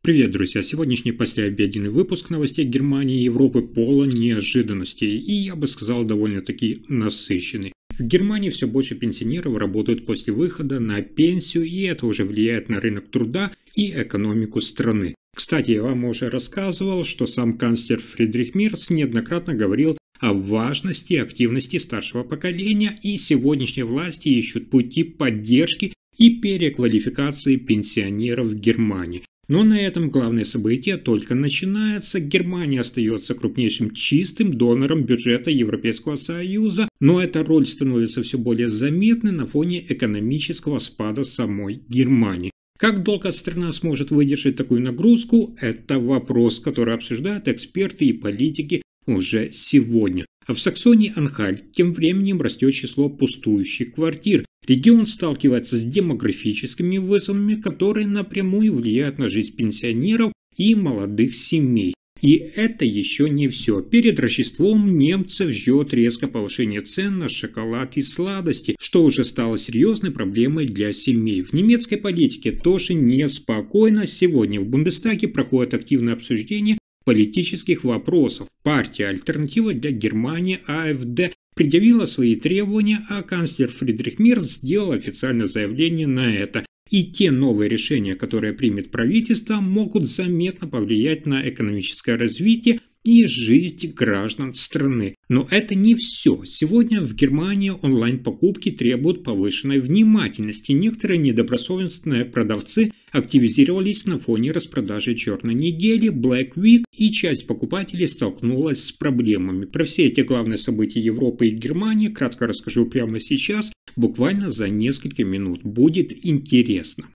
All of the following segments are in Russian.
Привет, друзья! Сегодняшний послеобеденный выпуск новостей Германии и Европы полон неожиданностей и, я бы сказал, довольно-таки насыщенный. В Германии все больше пенсионеров работают после выхода на пенсию, и это уже влияет на рынок труда и экономику страны. Кстати, я вам уже рассказывал, что сам канцлер Фридрих Мерц неоднократно говорил о важности и активности старшего поколения, и сегодняшние власти ищут пути поддержки и переквалификации пенсионеров в Германии. Но на этом главное событие только начинается. Германия остается крупнейшим чистым донором бюджета Европейского Союза, но эта роль становится все более заметной на фоне экономического спада самой Германии. Как долго страна сможет выдержать такую нагрузку – это вопрос, который обсуждают эксперты и политики уже сегодня. А в Саксонии-Анхальт тем временем растет число пустующих квартир. Регион сталкивается с демографическими вызовами, которые напрямую влияют на жизнь пенсионеров и молодых семей. И это еще не все. Перед Рождеством немцев ждет резкое повышение цен на шоколад и сладости, что уже стало серьезной проблемой для семей. В немецкой политике тоже неспокойно. Сегодня в Бундестаге проходит активное обсуждение политических вопросов. Партия «Альтернатива для Германии» АФД предъявила свои требования, а канцлер Фридрих Мерц сделал официальное заявление на это. И те новые решения, которые примет правительство, могут заметно повлиять на экономическое развитие и жизнь граждан страны. Но это не все. Сегодня в Германии онлайн-покупки требуют повышенной внимательности. Некоторые недобросовестные продавцы активизировались на фоне распродажи черной недели, Black Week, и часть покупателей столкнулась с проблемами. Про все эти главные события Европы и Германии кратко расскажу прямо сейчас, буквально за несколько минут. Будет интересно.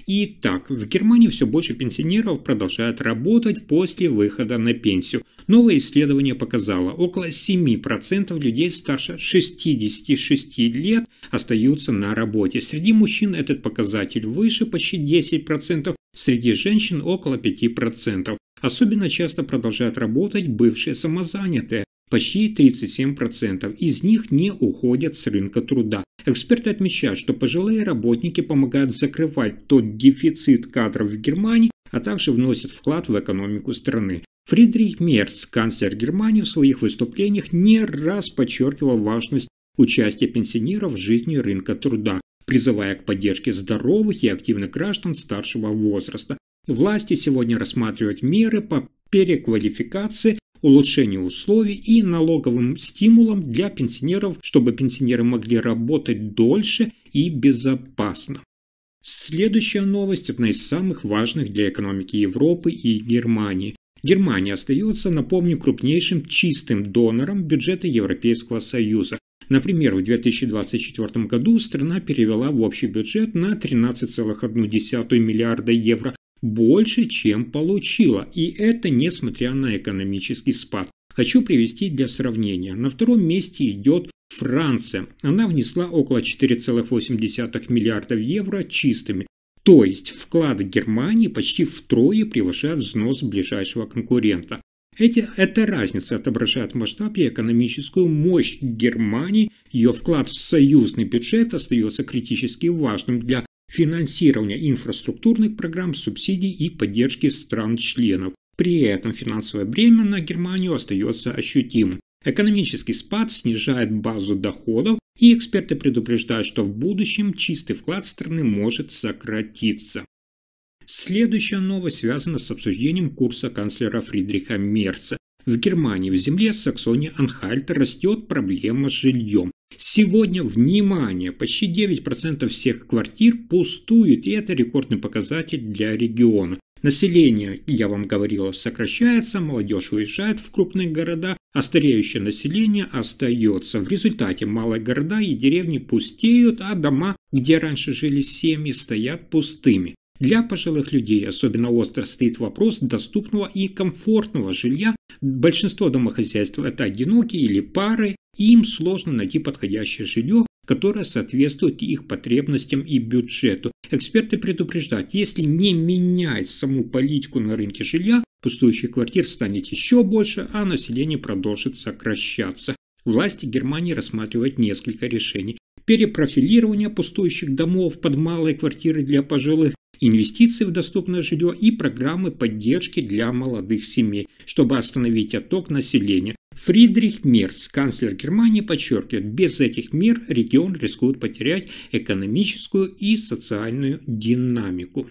Итак, в Германии все больше пенсионеров продолжают работать после выхода на пенсию. Новое исследование показало, около 7% людей старше 66 лет остаются на работе. Среди мужчин этот показатель выше, почти 10%, среди женщин около 5%. Особенно часто продолжают работать бывшие самозанятые. Почти 37% из них не уходят с рынка труда. Эксперты отмечают, что пожилые работники помогают закрывать тот дефицит кадров в Германии, а также вносят вклад в экономику страны. Фридрих Мерц, канцлер Германии, в своих выступлениях не раз подчеркивал важность участия пенсионеров в жизни рынка труда, призывая к поддержке здоровых и активных граждан старшего возраста. Власти сегодня рассматривают меры по переквалификации, улучшению условий и налоговым стимулам для пенсионеров, чтобы пенсионеры могли работать дольше и безопасно. Следующая новость – одна из самых важных для экономики Европы и Германии. Германия остается, напомню, крупнейшим чистым донором бюджета Европейского Союза. Например, в 2024 году страна перевела в общий бюджет на 13,1 миллиарда евро, больше, чем получила, и это несмотря на экономический спад. Хочу привести для сравнения. На втором месте идет Франция. Она внесла около 4,8 миллиардов евро чистыми. То есть вклад Германии почти втрое превышает взнос ближайшего конкурента. Эта разница отображает масштаб и экономическую мощь Германии. Ее вклад в союзный бюджет остается критически важным для финансирования инфраструктурных программ, субсидий и поддержки стран-членов. При этом финансовое бремя на Германию остается ощутимым. Экономический спад снижает базу доходов, и эксперты предупреждают, что в будущем чистый вклад страны может сократиться. Следующая новость связана с обсуждением курса канцлера Фридриха Мерца. В Германии, в земле Саксонии-Анхальт растет проблема с жильем. Сегодня, внимание, почти 9% всех квартир пустуют, и это рекордный показатель для региона. Население, я вам говорил, сокращается, молодежь уезжает в крупные города, а стареющее население остается. В результате малые города и деревни пустеют, а дома, где раньше жили семьи, стоят пустыми. Для пожилых людей особенно остро стоит вопрос доступного и комфортного жилья. Большинство домохозяйств – это одинокие или пары, и им сложно найти подходящее жилье, которое соответствует их потребностям и бюджету. Эксперты предупреждают, если не менять саму политику на рынке жилья, пустующих квартир станет еще больше, а население продолжит сокращаться. Власти Германии рассматривают несколько решений. Перепрофилирование пустующих домов под малые квартиры для пожилых, инвестиции в доступное жилье и программы поддержки для молодых семей, чтобы остановить отток населения. Фридрих Мерц, канцлер Германии, подчеркивает, без этих мер регион рискует потерять экономическую и социальную динамику.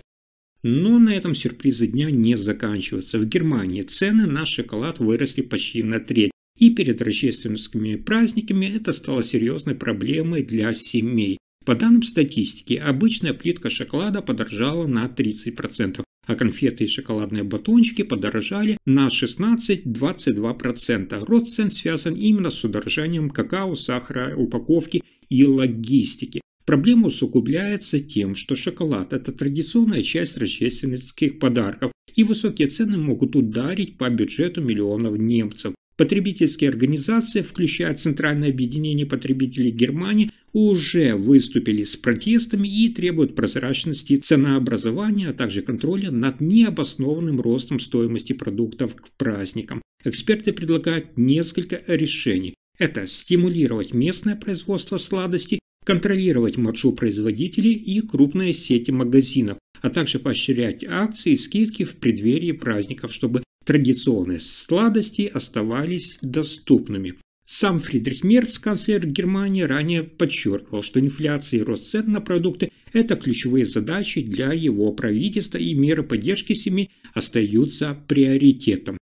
Но на этом сюрпризы дня не заканчиваются. В Германии цены на шоколад выросли почти на треть. И перед рождественскими праздниками это стало серьезной проблемой для семей. По данным статистики, обычная плитка шоколада подорожала на 30%, а конфеты и шоколадные батончики подорожали на 16-22%. Рост цен связан именно с удорожанием какао, сахара, упаковки и логистики. Проблема усугубляется тем, что шоколад – это традиционная часть рождественских подарков, и высокие цены могут ударить по бюджету миллионов немцев. Потребительские организации, включая Центральное объединение потребителей Германии, уже выступили с протестами и требуют прозрачности ценообразования, а также контроля над необоснованным ростом стоимости продуктов к праздникам. Эксперты предлагают несколько решений. Это стимулировать местное производство сладостей, контролировать маржу производителей и крупные сети магазинов, а также поощрять акции и скидки в преддверии праздников, чтобы традиционные сладости оставались доступными. Сам Фридрих Мерц, канцлер Германии, ранее подчеркивал, что инфляция и рост цен на продукты – это ключевые задачи для его правительства, и меры поддержки семей остаются приоритетом.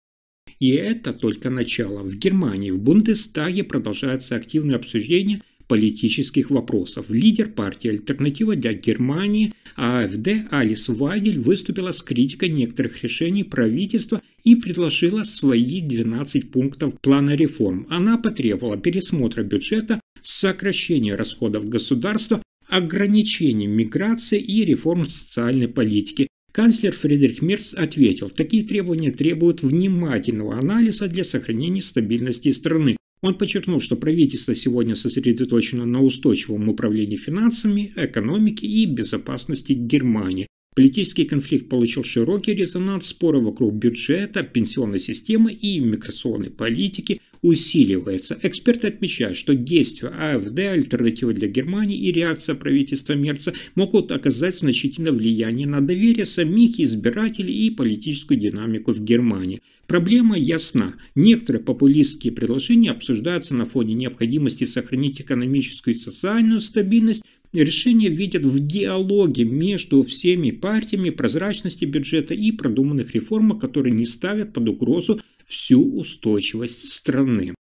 И это только начало. В Германии в Бундестаге продолжается активное обсуждение политических вопросов. Лидер партии «Альтернатива для Германии» АФД Алис Вайгель выступила с критикой некоторых решений правительства и предложила свои 12 пунктов плана реформ. Она потребовала пересмотра бюджета, сокращения расходов государства, ограничения миграции и реформ социальной политики. Канцлер Фридрих Мерц ответил, такие требования требуют внимательного анализа для сохранения стабильности страны. Он подчеркнул, что правительство сегодня сосредоточено на устойчивом управлении финансами, экономике и безопасности Германии. Политический конфликт получил широкий резонанс, споры вокруг бюджета, пенсионной системы и миграционной политики усиливаются. Эксперты отмечают, что действия АФД, альтернатива для Германии и реакция правительства Мерца могут оказать значительное влияние на доверие самих избирателей и политическую динамику в Германии. Проблема ясна. Некоторые популистские предложения обсуждаются на фоне необходимости сохранить экономическую и социальную стабильность. Решения видят в диалоге между всеми партиями, прозрачности бюджета и продуманных реформах, которые не ставят под угрозу всю устойчивость страны.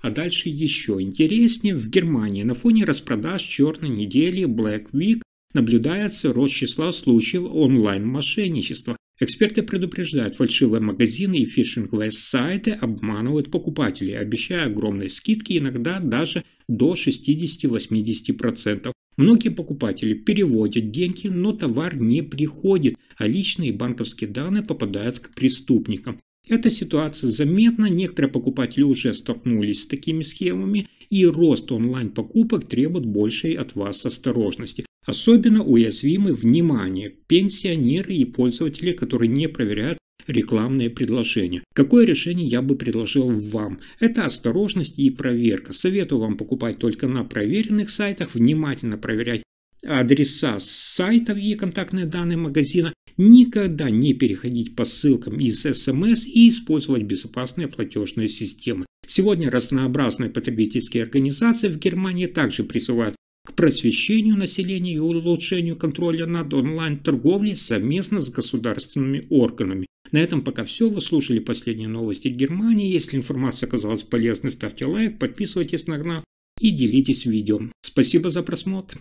А дальше еще интереснее. В Германии на фоне распродаж черной недели Black Week наблюдается рост числа случаев онлайн-мошенничества. Эксперты предупреждают, фальшивые магазины и фишинговые сайты обманывают покупателей, обещая огромные скидки, иногда даже до 60-80%. Многие покупатели переводят деньги, но товар не приходит, а личные банковские данные попадают к преступникам. Эта ситуация заметна, некоторые покупатели уже столкнулись с такими схемами, и рост онлайн-покупок требует большей от вас осторожности. Особенно уязвимы, внимание, пенсионеры и пользователи, которые не проверяют рекламные предложения. Какое решение я бы предложил вам? Это осторожность и проверка. Советую вам покупать только на проверенных сайтах, внимательно проверять адреса сайтов и контактные данные магазина, никогда не переходить по ссылкам из СМС и использовать безопасные платежные системы. Сегодня разнообразные потребительские организации в Германии также призывают к просвещению населения и улучшению контроля над онлайн-торговлей совместно с государственными органами. На этом пока все. Вы слушали последние новости Германии. Если информация оказалась полезной, ставьте лайк, подписывайтесь на канал и делитесь видео. Спасибо за просмотр.